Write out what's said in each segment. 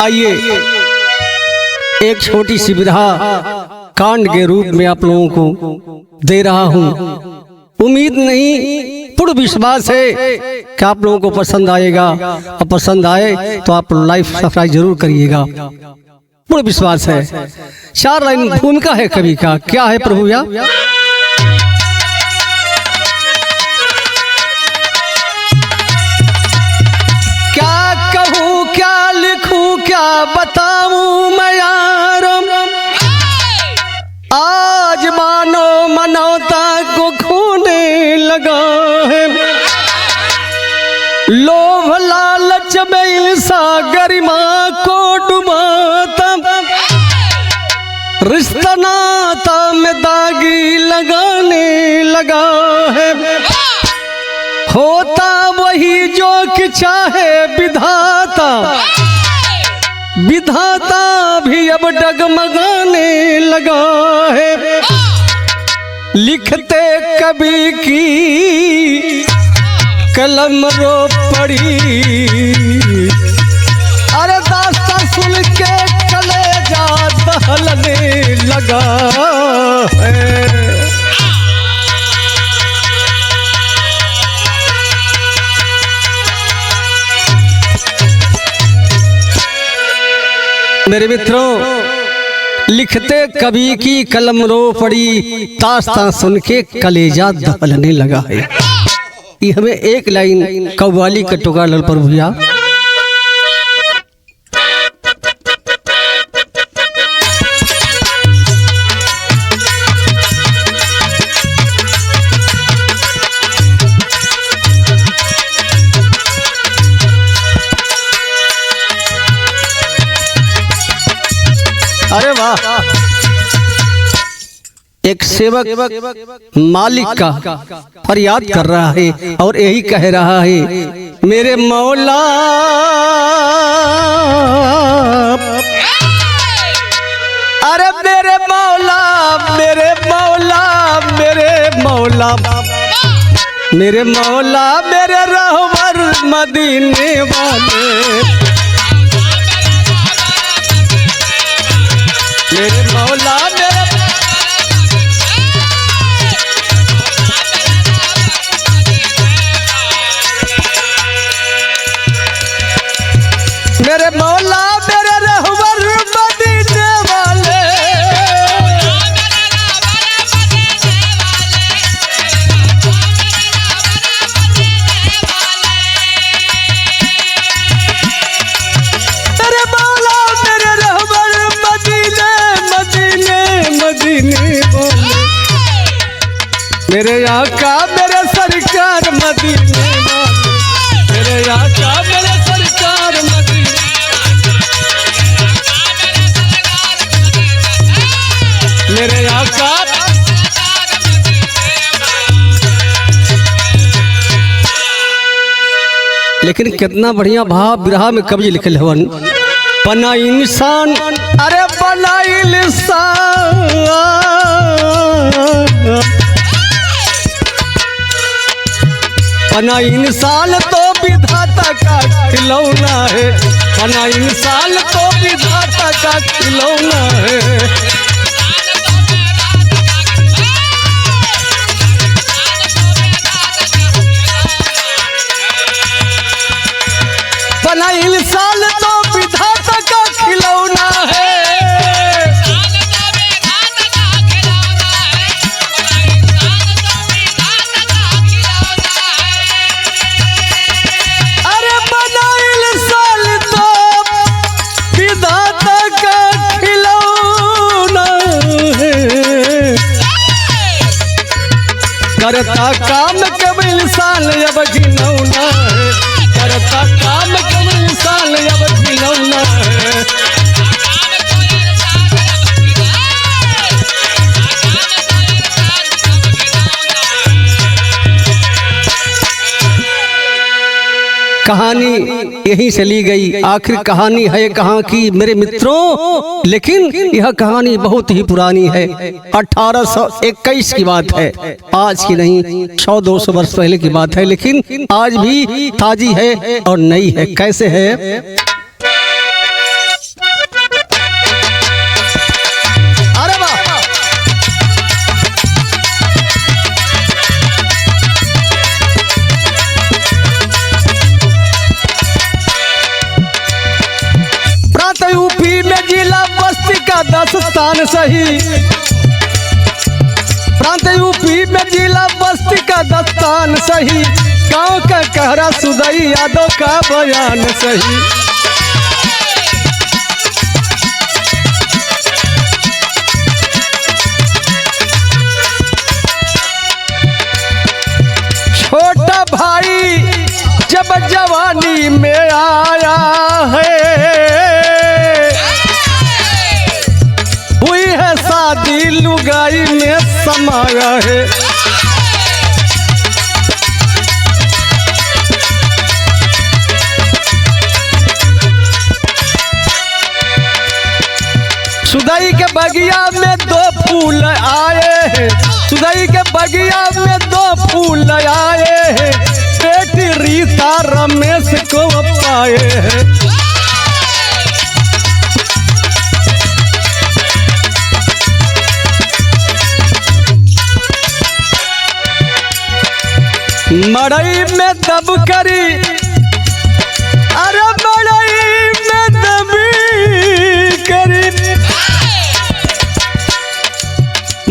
आइए एक छोटी सी विधा कांड के रूप में आप लोगों को दे रहा हूँ। उम्मीद नहीं पूर्ण विश्वास है कि आप लोगों को पसंद आएगा, और पसंद आए तो आप लाइक सब्सक्राइब जरूर करिएगा। पूर्ण विश्वास है। 4 लाइन भूमिका है कवि का। क्या है प्रभु या क्या कहूँ, क्या लिखूं, क्या बताऊं मैं यार, आज मानो मनौता को खोने लगा है। लोभ लालच में ईर्ष्या गरिमा को डुबाता, रिश्ता नाता में दागी लगाने लगा है। होता वही जो कि चाहे विधाता, विधाता भी अब डगमगाने लगा है। लिखते कवि की कलम रो पड़ी, अरे दास्तां सुन के कलेजा दहलने लगा है। मेरे मित्रों, लिखते कवि की कलम रो पड़ी, दास्तां सुन के कलेजा दहलने लगा है। ये हमें एक लाइन कव्वाली का टुकड़ा लल पर भैया। अरे वाह, एक सेवक मालिक का फरियाद कर रहा है और यही कह रहा है, मेरे मौला अरे मेरे मौला, मेरे मौला, मेरे मौला, मेरे मौला, मेरे रहबर मदीने वाले, मेरे मौला, मेरे मौला, मेरे रहबर मदीने वाले, मेरे मौला, मेरे रहबर मदीने, मदीने, मदीने वाले, मेरे आका, मेरे सरकार मदीने वाले, मेरे आका, मेरे सरकार मदीने, मेरे आका। लेकिन कितना बढ़िया भाव विरहा में कवि लिखल हवन। बना इंसान, अरे बना इंसान, बना इंसान तो विधाता का खिलौना है, बना इंसान तो विधाता का खिलौना है। बना इंसान तो विधाता का खिलौना है, अरे बना इंसान तो विधाता का खिलौना है। करता काम कब इंसान अब घिनौना है, करता काम कब इंसान अब घिनौना है। कहानी यहीं से ली गई। आखिर कहानी है कहाँ की मेरे मित्रों, लेकिन यह कहानी बहुत ही पुरानी है। 1821 की बात है, आज की नहीं, 100-200 वर्ष पहले की बात है, लेकिन आज भी ताजी है और नई है। कैसे है? जिला बस्ती का 10 स्थान सही, प्रांत यूपी में जिला बस्ती का 10 स्थान सही, गांव का कहरा सुदई यादव का बयान सही। छोटा भाई जब जवानी में आया है, हुई है शादी लुगाई में समाया है। सुदई के बगिया में 2 फूल आए हैं, सुदई के बगिया में 2 फूल आए हैं, बेटी रीता रमेश को पाए हैं। मड़ई में दब करी, अरे मड़ई में दबी करी,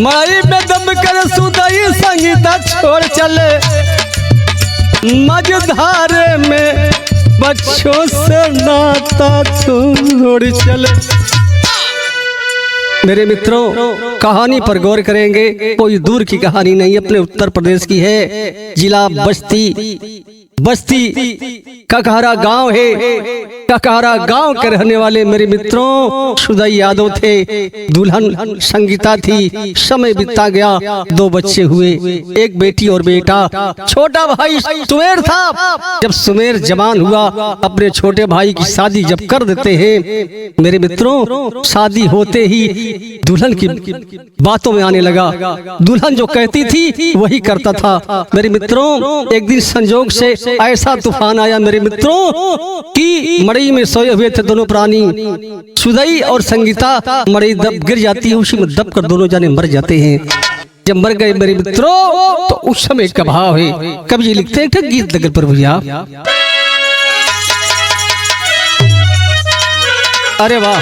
मड़ई में दब कर सुदई संगीता छोड़ चले, मझधारे में बच्चों से नाता छोड़ चले। मेरे मित्रों, कहानी पर गौर करेंगे, कोई दूर की कहानी नहीं, अपने उत्तर प्रदेश की है। जिला बस्ती ककहरा गांव है। ककहरा गांव के रहने वाले मेरे मित्रों सुदई यादव थे, दुल्हन संगीता थी। समय बीतता गया, 2 बच्चे हुए, एक बेटी और बेटा। छोटा भाई सुमेर था। जब सुमेर जवान हुआ, अपने छोटे भाई की शादी जब कर देते हैं मेरे मित्रों, शादी होते ही दुल्हन की बातों में आने लगा। दुल्हन जो कहती थी वही करता था। मेरे मित्रों, एक दिन संजोग से ऐसा तूफान आया मेरे मित्रों कि मड़ई में सोए हुए थे दोनों प्राणी, सुदई और संगीता। मड़ई दब गिर जाती है, उसी में दब कर दोनों जाने मर जाते हैं। जब मर गए मेरे मित्रों, तो उस समय का भाव है, कवि जी लिखते हैं गीत दगल पर भैया। अरे वाह,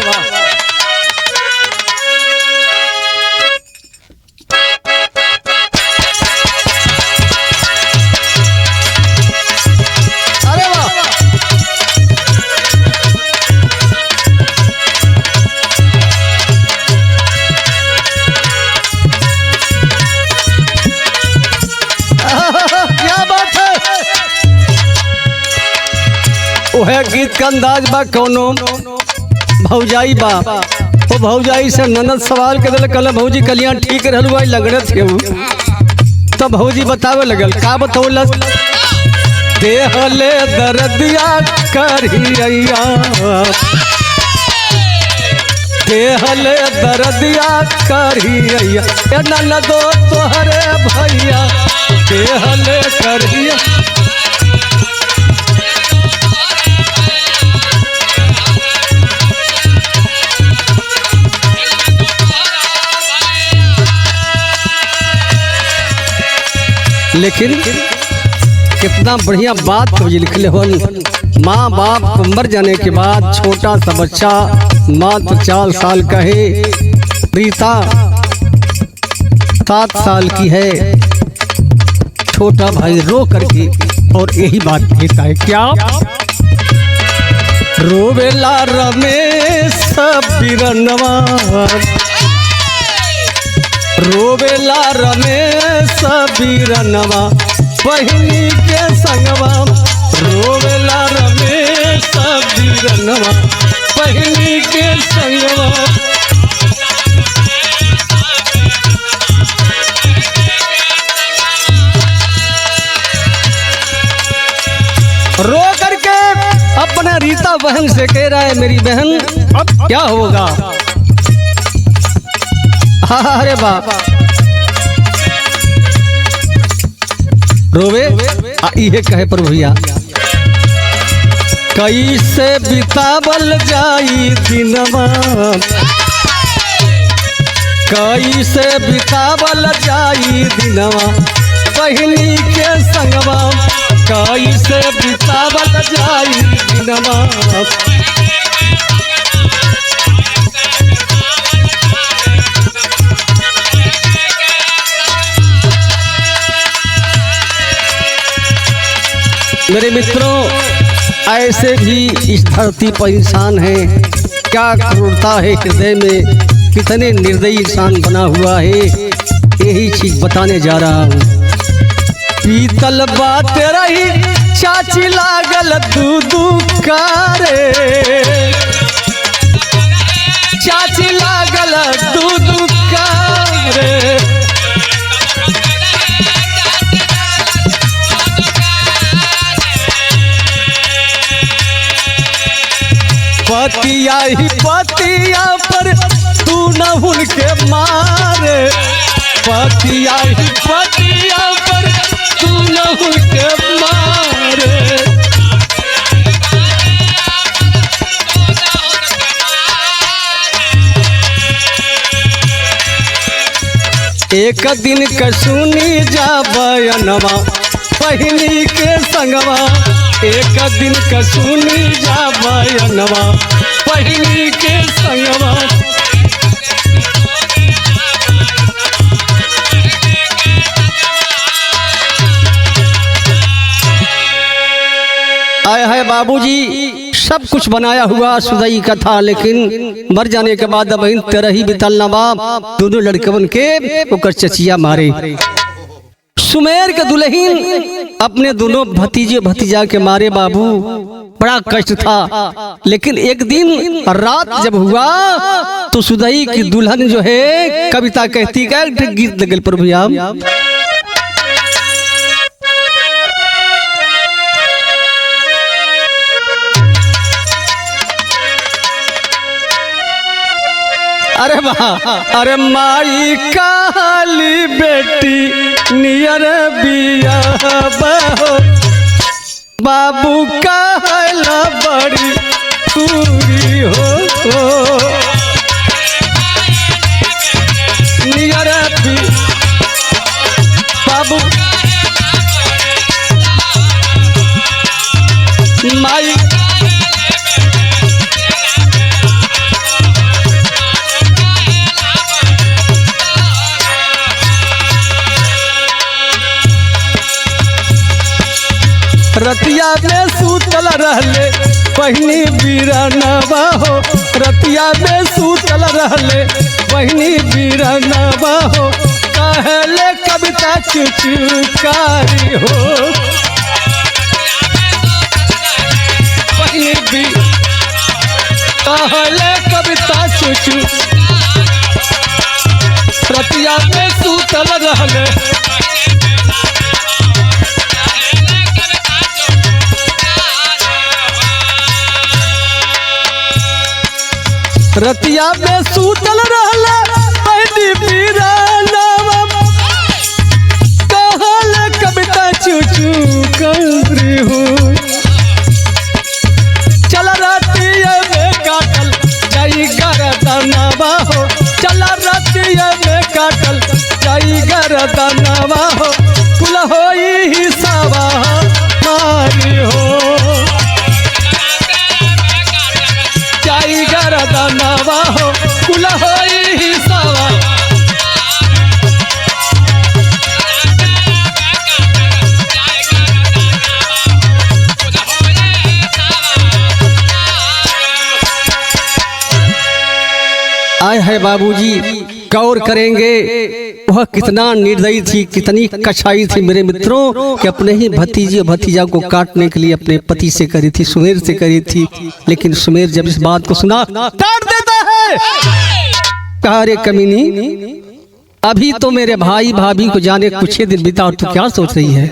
वह गीत का अंदाज बा कौनो भौजाई बा। वो भौजाई से ननद सवाल के दिल, कल भौजी कलियां ठीक रहलुआ लगड़े थे। तब भौजी बतावे लगल, का बतौलस, देहले दर्दिया करिया, देहले दर्दिया करिया, ए ननदो तोहरे भैया देहले करिया। लेकिन कितना बढ़िया बात कवि लिख ले। माँ बाप मर जाने के बाद छोटा सा बच्चा मात्र 4 साल का है। रीता 7 साल की है। छोटा भाई रो करके और यही बात कहता है, क्या रोवेला रमेश बिरनवा, रोवेला रमेश बिरनवा बहिनी के संगवा, रोवेला रमेश बिरनवा बहिनी के संगवा। रो करके अपना रीता बहन से कह रहा है, मेरी बहन अब क्या होगा। अरे बाप रोवे ये कहे पर भैया, कैसे बितावल जाई दिनवा, कैसे बितावल जाई दिनवा बहिनी के संगवा, कैसे बितावल जाई दिनवा। मेरे मित्रों, ऐसे भी इस धरती पर इंसान है, क्या क्रूरता है हृदय में, कितने निर्दयी इंसान बना हुआ है, यही चीज बताने जा रहा हूँ। पीतल बात रही चाची लागल दूधू कारे, चाची लागल दूधू कारे। पतिया ही पतिया पर तू न भूल के मारे, पतिया ही पतिया पर तू न भूल के मारे। एक दिन कसुनी जा बयनवा पहिनी के संगवा, एक दिन कसुनी जा बयनवा पहिनी के संगवा। आए है बाबूजी, सब कुछ बनाया हुआ सुदई का था, लेकिन मर जाने के बाद अब तेरा ही बितल नवाब दोनों लड़कवन के ओकर चचिया मारे। सुमेर के दुल्हन अपने दोनों भतीजे भतीजा के मारे बाबू, बड़ा कष्ट था। लेकिन एक दिन रात जब हुआ तो सुदई की दुल्हन जो है कविता कहती का गीत लगल पर भैया। अरे वाह, अरे माई काली बेटी नियर बिया बहो, बाबू कहला बड़ी पूरी हो, नियर भी बाबू माई। रतिया में सूतल रहले बहिनी बीरनवा हो, रतिया में सूतल रहले बहिनी बीरनवा हो, कहले कविता चुचुकारी हो, बहिनी भी कहले कविता चुचु। रतिया में सूतल रहले रतिया में सूतल रहले बहिनी बीरनवा, कहले कविता चुचुकारी हो। चल रतिया में काटल जाई गरदनवा हो, चल रतिया में काटल जाई गरदनवा हो, कुल होई हिसाबा मारी हो, जाई गरदनवा हो, कुल होई हिसाबा। आए है बाबूजी, गौर करेंगे वह कितना निर्दयी थी, कितनी कसाई थी मेरे मित्रों, कि अपने ही भतीजे भतीजा को काटने के लिए अपने पति से करी थी, सुमेर से करी थी। लेकिन सुमेर जब इस बात को सुना काट देता है। कहा रे कमीनी, अभी तो मेरे भाई भाभी को जाने कुछ ही दिन बीता और तू क्या सोच रही है,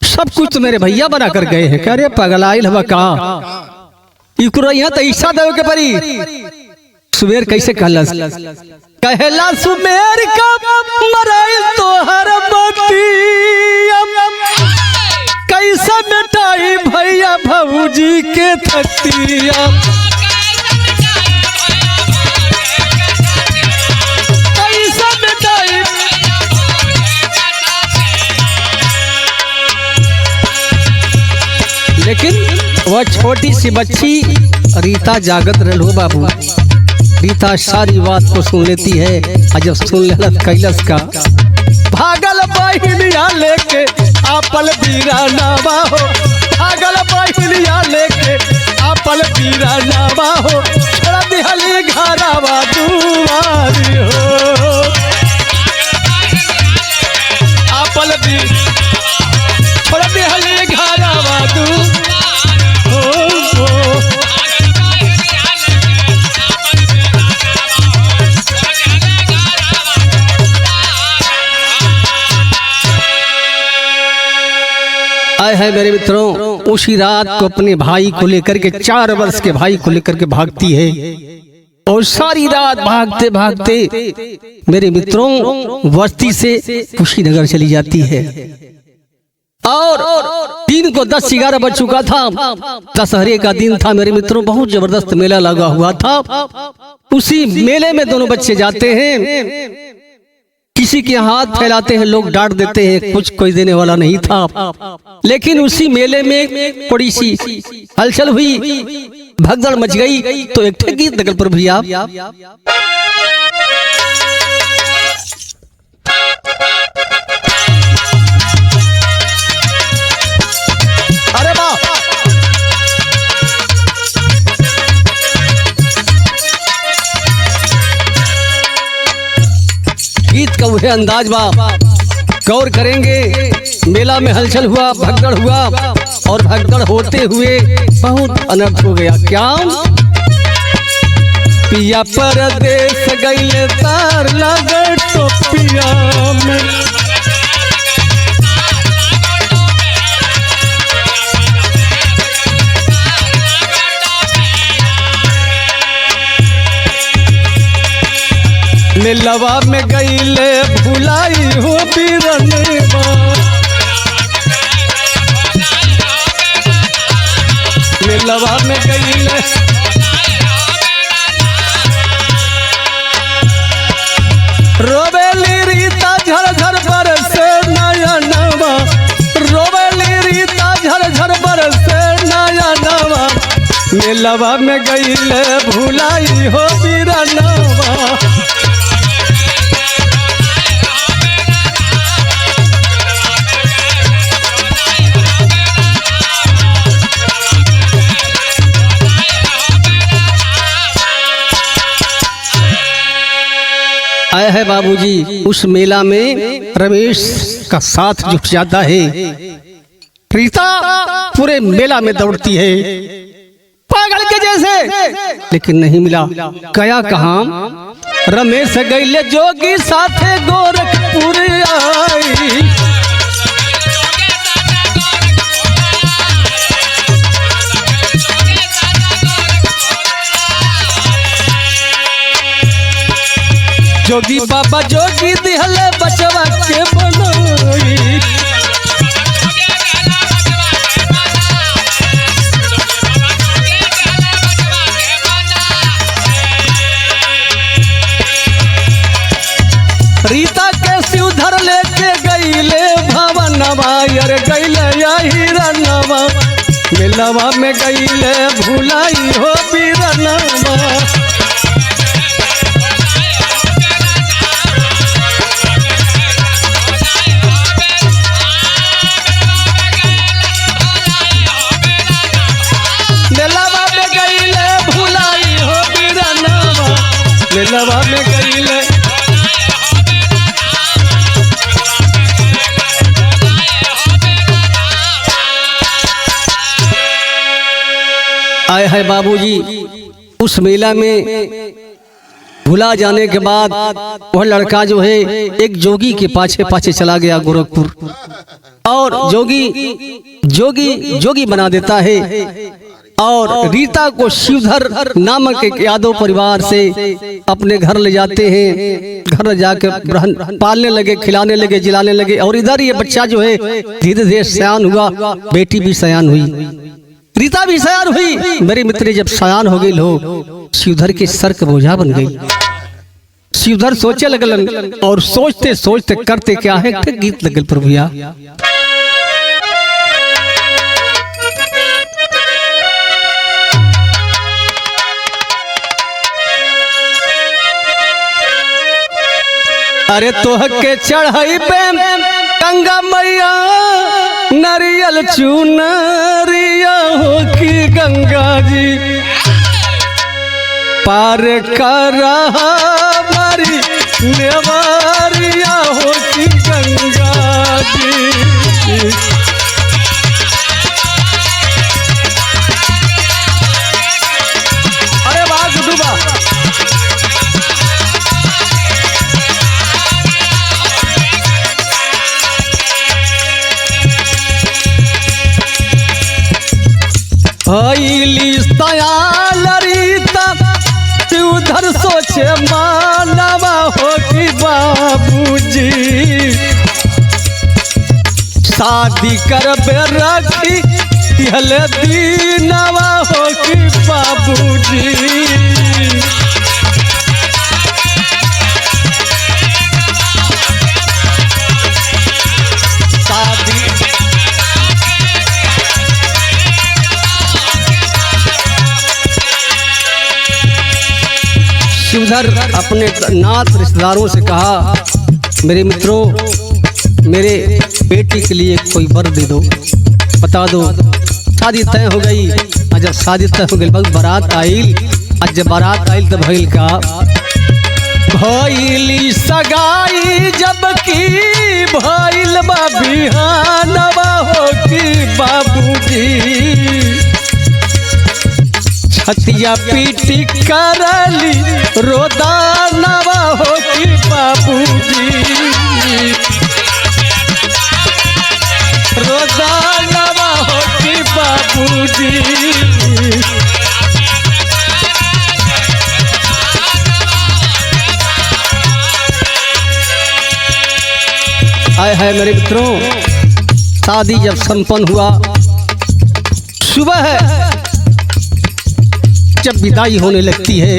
सब कुछ तो मेरे भैया बना कर गए हैं। कह रहे पगलाइल हवा का तो ईसा देव के परी। सुमेर कैसे कहलस, कहला सुमेर का मराइल तो हर बतिया, कैसा मिटाई भैया भौजी के थतिया, कैसा मिटाई। लेकिन वह छोटी सी बच्ची रीता जागत रह हो बाबू। रीता सारी बात को सुन लेती है, और जब सुन लेलस कैलस का भागल बहिनिया लेके आपल बीरानवा हो, भागल बहिनिया लेके आपन पीरा नावा हो छोड़ दिहली घरवा दुआरी हो आपन छोड़ दिहली घरवा दुआरी आए है मेरे मित्रों। उसी रात को अपने भाई को लेकर के 4 वर्ष के भाई को लेकर के भागती है और सारी रात भागते भागते मेरे मित्रों बस्ती से कुशीनगर चली जाती है और दिन को 10-11 बज चुका था। दशहरे का दिन था मेरे मित्रों, बहुत जबरदस्त मेला लगा हुआ था। उसी मेले में दोनों बच्चे जाते हैं, किसी के हाथ फैलाते हैं, लोग डांट देते हैं, कुछ कोई देने वाला नहीं था। लेकिन उसी मेले में थोड़ी सी हलचल हुई, भगदड़ मच गई। तो एक गीत नकल पर भैया अरे वाह, गीत का वह अंदाज बा, गौर करेंगे। मेला में हलचल हुआ, भगदड़ हुआ और भगदड़ होते हुए बहुत अनर्थ हो गया। क्या पिया परदेस गइले तार लगे टोपिया में, मेलवा में गईले भुलाई हो बीरनवा, मेलवा में गईले रोवेली रीता झरझर बरसे नयनवा, रोवेली रीता झरझर बरसे नयनवा, मेलवा में गईले भुलाई हो बीरनवा। आया है बाबूजी, उस मेला में रमेश का साथ जुट जाता है। रीता पूरे मेला में दौड़ती है पागल के जैसे, लेकिन नहीं मिला। गया कहाँ? रमेश गईले जोगी साथे गोरखपुर आई, जोगी बाबा जोगी दिहले बचवा के बनोई, रीता के सिउधर लेके गईले भवनवा, यार गईले हिरनवा, मेलवा में गईले भुलाई हो बीरनवा। मेलवा में गईले आए है बाबूजी। उस मेला में भुला जाने के बाद वह लड़का जो है एक जोगी के पाछे पाछे चला गया गोरखपुर, और जोगी बना देता है और रीता को शिवधर नामक एक यादव परिवार से अपने घर ले जाते हैं। घर जाकर पालने लगे, खिलाने लगे, जिलाने लगे। और इधर ये बच्चा जो है धीरे धीरे सयान हुआ, बेटी भी सयान हुई, रीता भी सयान हुई। मेरे मित्र जब सयान हो गई हो, शिवधर के सर का बोझा बन गई। शिवधर सोचे लगलन और सोचते सोचते करते क्या है, गीत लगल प्रभुया। अरे तोह के चढ़ाई पे गंगा मैया नरियल चुनरिया हो कि गंगा जी पार कर हमारी नेवरिया हो कि गंगा जी। अरे वाह गुड्डू वाह। हईली सयाल रीता उधर सोचे मानवा हो कि बाबूजी शादी करबे रखी हले दीनवा हो कि बाबूजी। शिवधर अपने नाथ रिश्तेदारों से कहा, मेरे मित्रों मेरे बेटी के लिए कोई वर दे दो, बता दो। शादी तय हो गई। और जब शादी तय हो गई बारात आइल। आज जब बारात आइल तब भइल का भइली सगाई जबकि भइल बा बिहानवा हो कि बाबूजी छतिया पीटी करली रोदानवा हो कि बाबूजी रोदानवा हो कि बाबूजी। आए है मेरे मित्रों, शादी जब संपन्न हुआ, सुबह है जब विदाई होने लगती है,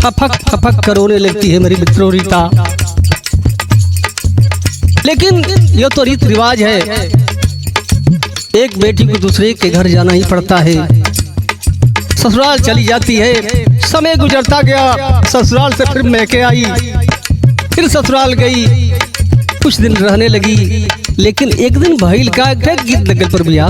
फपक फपक कर रोने लगती है मेरी मित्रों रीता। लेकिन ये तो रीत रिवाज है, एक बेटी को दूसरे के घर जाना ही पड़ता है। ससुराल चली जाती है, समय गुजरता गया, ससुराल से फिर मैके आई, फिर ससुराल गई, कुछ दिन रहने लगी। लेकिन एक दिन भइल का गीत लगल पर भैया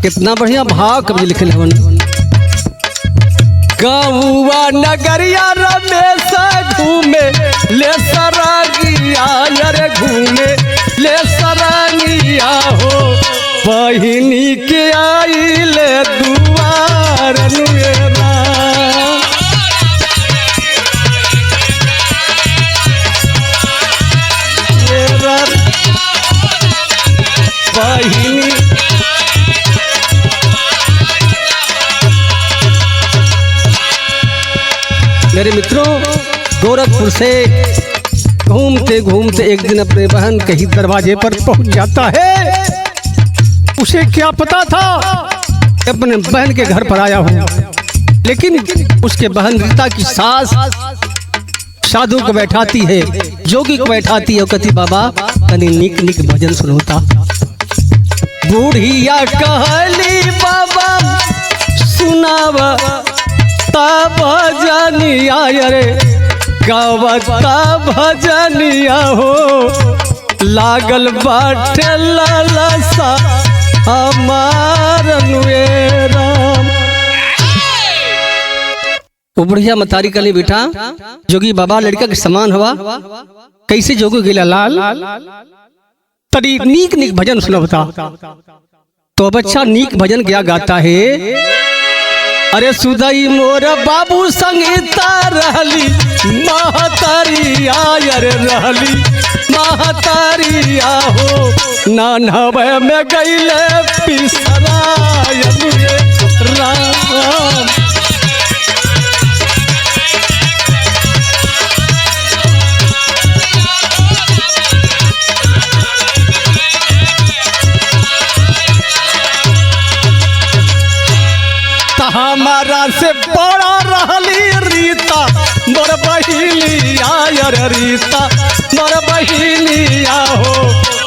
कितना बढ़िया भाव कवि लिखल हवन। गौवा नगरिया रमेश घूमे ले सरागिया, अरे घूमे ले सरागिया हो बहिनी के आई ले दुआर नुएरा। बहिनी मेरे मित्रों, गोरखपुर से घूमते घूमते एक दिन अपने बहन के ही दरवाजे पर पहुंच जाता है। उसे क्या पता था अपने बहन के घर पर आया हूं, लेकिन उसके बहन रीता की सास साधु को बैठाती है, जोगी को बैठाती है, कहती बाबा तनी निक निक भजन सुनोता। बूढ़िया कहली बाबा सुनावा भजनिया, रे गावता भजनिया हो लागल बाटे लालसा हमार नुएरा। वो बुढ़िया मतारी कली बेटा जोगी बाबा लड़का के समान हुआ, कैसे जोगी गिला लाल तरी नीक नीक भजन सुनवता। तो बच्चा नीक भजन क्या गाता है? अरे सुदई मोर बाबू संगीता रहली महतारिया, अरे रहली महतारिया हो नानवे में गईले पिसराय राम। हमारा से बड़ा रहली रीता मोर बहिनिया यार रीता मोर बहिनिया हो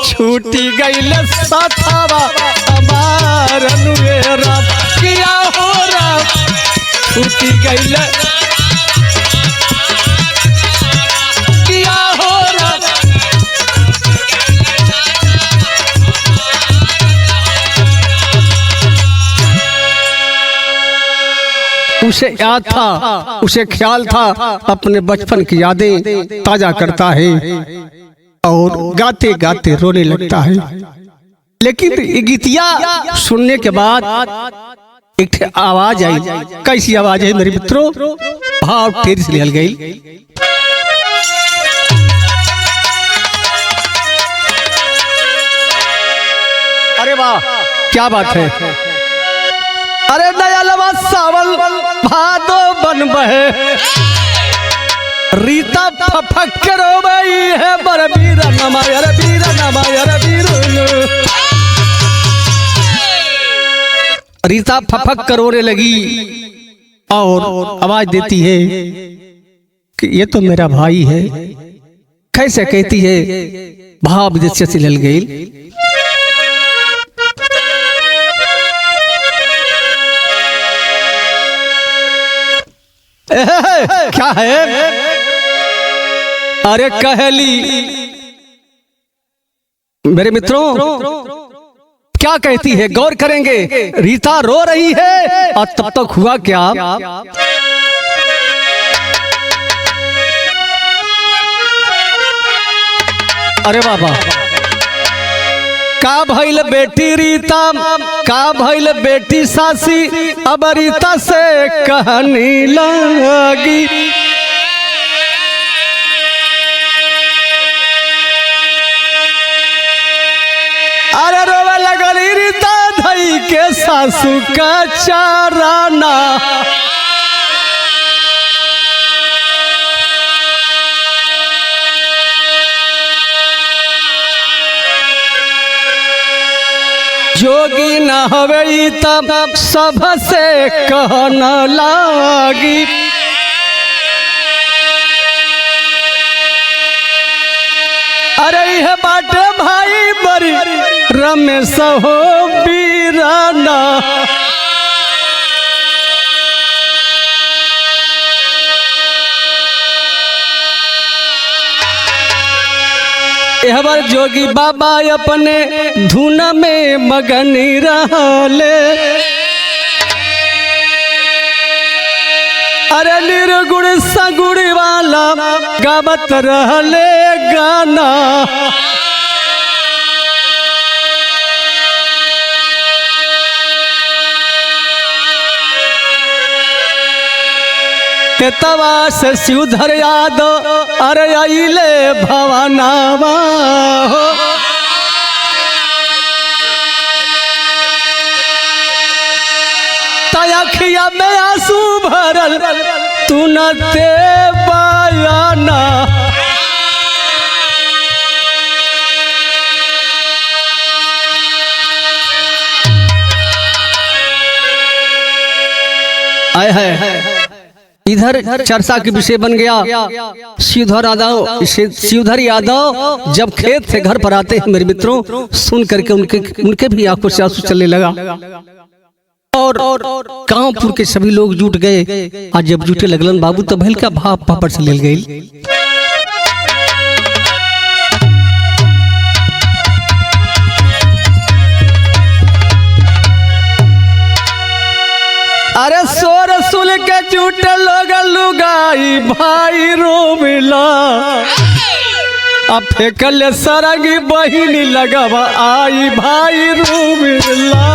छूटी गईल साथवा हमार अनुरा किया हो राम छूटी गईल किया हो राम। उसे याद था, उसे ख्याल था, अपने बचपन की यादें ताजा करता है और गाते गाते रोने लगता है। लेकिन गीतिया सुनने के बाद एक आवाज आई। कैसी आवाज है मेरे मित्रों? भाव तेरी से निकल गई। अरे वाह क्या बात है। अरे दयालवा सावल भादो बन बहे रीता फफक करो भाई है बर बीरा नमायर बीरा नमायर बीर। रीता फफक करोने लगी और आवाज देती है कि ये तो मेरा भाई है। कैसे कहती है? भाव विदेश से लल गई। क्या है? अरे कहली मेरे मित्रों क्या कहती है? गौर करेंगे। रीता रो रही है और तब तक हुआ क्या? अरे बाबा का भइल बेटी रीता का भइल बेटी सासी अब रीता से कहनी लगी। अरे रोवे लगली रीता धई के सासू का चाराना। जोगी न हवे तब सबसे कहना लागी। अरे यह बाटे भाई बरी रमेश हो बीराना। यह बार जोगी बाबा अपने धुन में मगन रहले। अरे निर्गुण सगुण वाला गावत रहले गाना। तवा से शिवधर यादव अरे आइले भवनावा हो। तयखिया में आंसू भरल तू न ते बयाना। आए है इधर चर्चा के विषय बन गया शिवधर यादव जब खेत से घर पर आते हैं मेरे मित्रों, सुन करके उनके भी आंखों से आंसू चलने लगा और गांवपुर के सभी लोग जुट गए। आज जब जुटे लगलन बाबू तो भैल का भाव पापड़ से ले गई। अरे सोर सुल के झूठे लोग लुगाई भाई रो मिला। अब फेंकल सरगी बहिनी लगवा आई भाई रो मिला।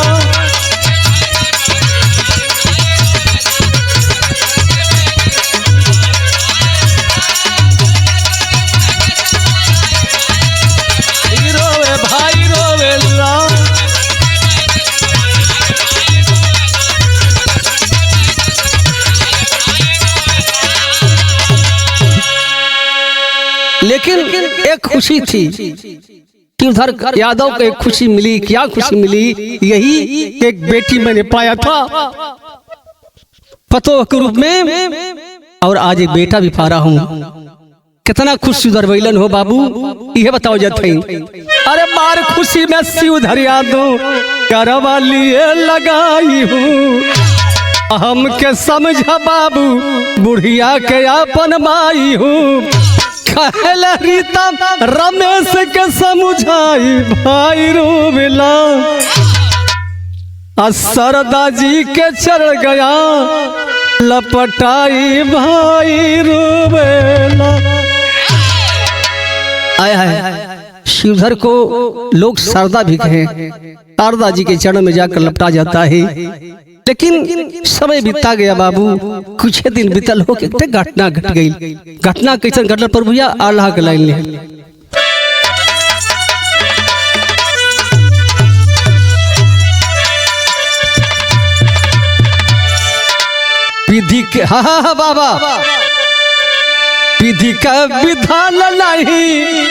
रोवे भाई रोवे ला। लेकिन एक खुशी थी कि उधर यादव को एक खुशी मिली। क्या खुशी मिली? यही एक बेटी मैंने पाया था पतोह के रूप में और आज एक बेटा भी पा रहा हूँ। कितना खुश सुधर बैलन हो बाबू, यह बताओ जाते। अरे बार खुशी में सुधर यादों करवा लिए लगाई हूँ, हम के समझ बाबू बुढ़िया के अपन माई हूँ। कहला रीता रमेश के समझाई भाई रोवेला, सरदा जी के चढ़ गया लपटाई भाई रोवेला। आया है शिवधर को लोग सरदा भी कहे, शारदा जी के चरण में जाकर लपटा जाता है। लेकिन समय बीता गया बाबू, कुछ दिन बीतल हो के घटना घट गई। घटना कैसे घटल पर भैया आल्हा के लाइन ले। विधि के हा बाबा, विधि का विधान नहीं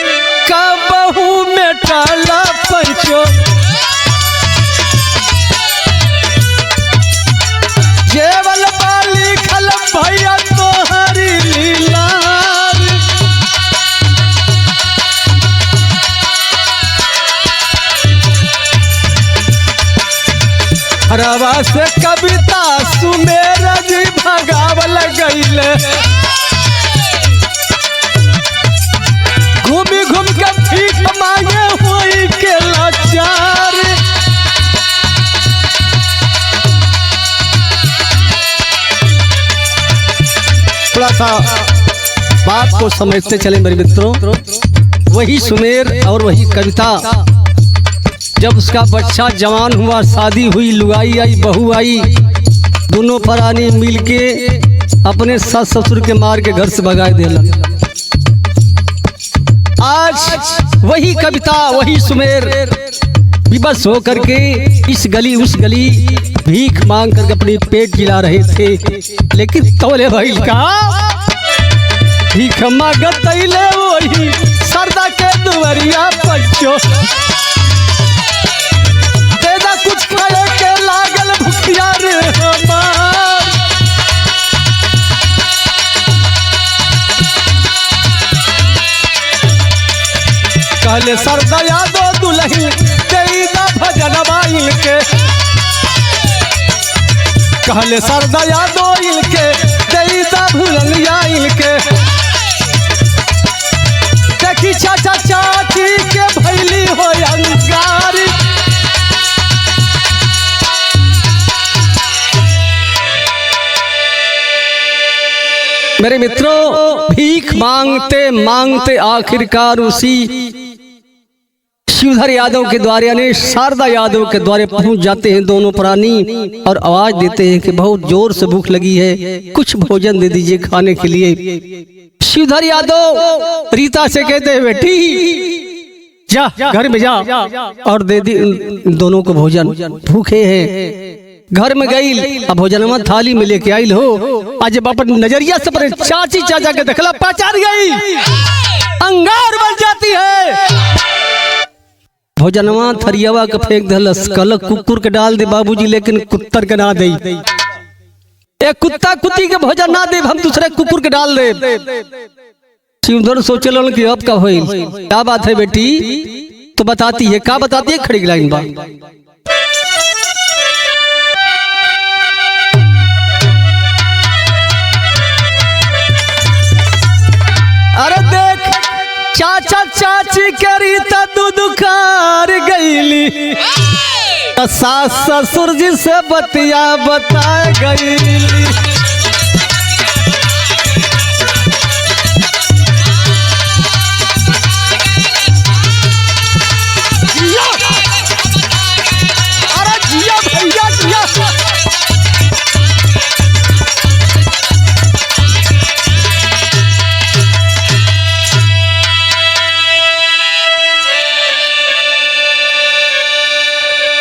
का बहु में टाला पंचो, जेवल बाली खल भैया तोहरी लीला। रवा से कविता सुमेर जी भगावल गईले, घूमी घूम के भीख मांगे हुई के लाचार। थोड़ा सा बात को समझते चले मेरे मित्रों। वही सुमेर और वही कविता, जब उसका बच्चा जवान हुआ, शादी हुई, लुगाई आई, बहू आई, दोनों परानी मिलके अपने सास ससुर के मार के घर से भगा देलन। आज वही कविता वही सुमेर विवश होकर के इस गली उस गली भीख मांग करके अपनी पेट जिला रहे थे। लेकिन तोले भाई का भीख मांगत वही सरदा के दुवरिया पंचो, कुछ खाए के लागल भुखिया रे हमार। कहले सरदा यादो दुलही तेईदा भजन बाइल के, कहले सरदा यादो इनके तेईदा भुलन आइल के। देखी चाचा चाची के भैली हो अंगारी, मेरे मित्रों भीख मांगते मांगते आखिरकार उसी शिवधर यादव के द्वारे यानी शारदा यादव के द्वारे पहुंच जाते हैं दोनों प्राणी और आवाज देते हैं कि बहुत जोर से भूख लगी है, कुछ भोजन दे दीजिए खाने के लिए। शिवधर यादव रीता से कहते हैं बेटी जा घर में जा और दे दी दोनों को भोजन, भूखे हैं। घर में गई, अब भोजनमा थाली में लेके आई हो। आज जब अपन नजरिया से अपने चाची चाचा के देखला पहचान गई, अंगार बन जाती है। भोजनमा थरियावा के फेंक दलस, कल कुकुर के डाल दे बाबूजी, लेकिन कुत्तर के ना दे। एक कुत्ता कुत्ती के भोजन ना दे, हम दूसरे कुकुर के डाल दे। शिवधर सोचलन कि अब का होई, क्या बात है बेटी? तो बताती है, क्या बताती है? खड़ी लाइन बा। अरे देख चाचा चाची करी दुदुकार गईली, सास ससुर जी से बतिया बता गईली। अरे जिया भैया जिया,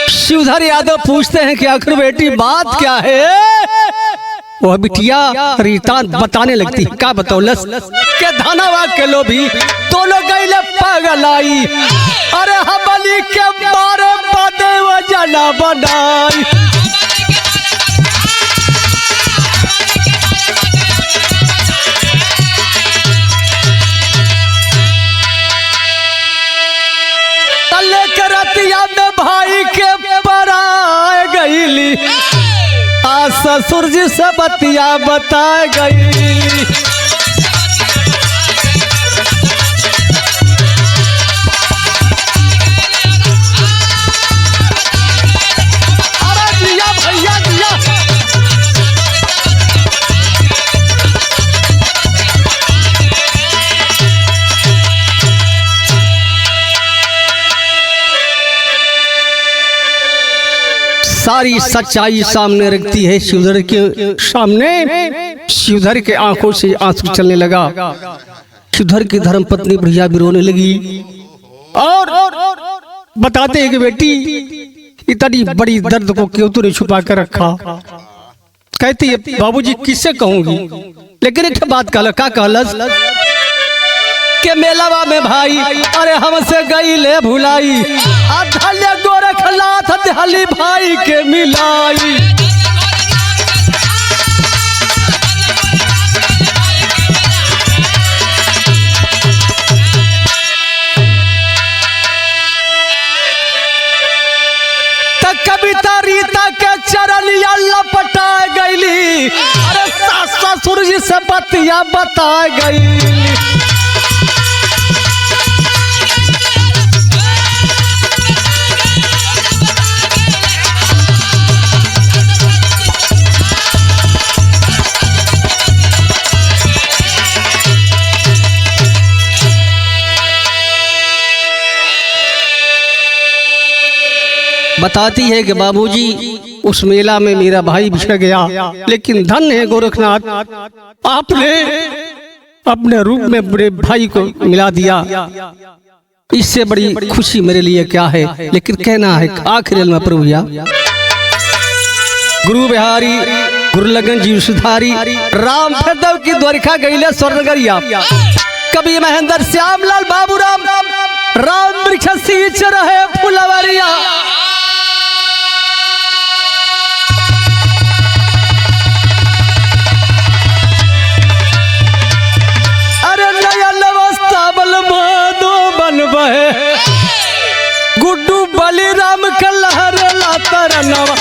शिवधर यादव पूछते हैं कि आखिर बेटी बात क्या है? वह बिटिया रीता बताने लगती, क्या बतौलस के धनवा के लोभी दोनों गईले पगलाई। अरे हमली के मारे बदे वो जना बनाई। ससुर जी से बतिया बता गई। सारी सच्चाई सामने रखती है शिवधर के सामने। शिवधर के आंखों से आंसू चलने लगा। शिवधर की धर्मपत्नी भैया भी रोने लगी और बताते हैं कि बेटी इतनी बड़ी दर्द को क्यों तूने छुपा कर रखा। कहती है बाबूजी किससे कहूंगी, लेकिन एक बात कहलस के मेलावा में भाई अरे हमसे गई ले भुलाई, अधले गोरखनाथ दहली भाई के मिलाई। तक कविता रीता के चरनिया लपटा गईली, अरे सास ससुर जी से बतिया बता गई। बताती है कि बाबूजी उस मेला में मेरा भाई बिछड़ गया, लेकिन धन है गोरखनाथ आपने अपने रूप में बड़े भाई को मिला दिया। इससे बड़ी खुशी मेरे लिए क्या है, लेकिन कहना है आखिर में प्रभु भैया गुरु बिहारी गुरु लगन जीव सुधारी राम भद्रव की द्वारिका गईले स्वर्णगरिया कवि महेंद्र श्यामलाल बाबू राम वृक्ष सींच रहे फुलवरिया। गुड्डू बलिराम का लहर लाता रनवा।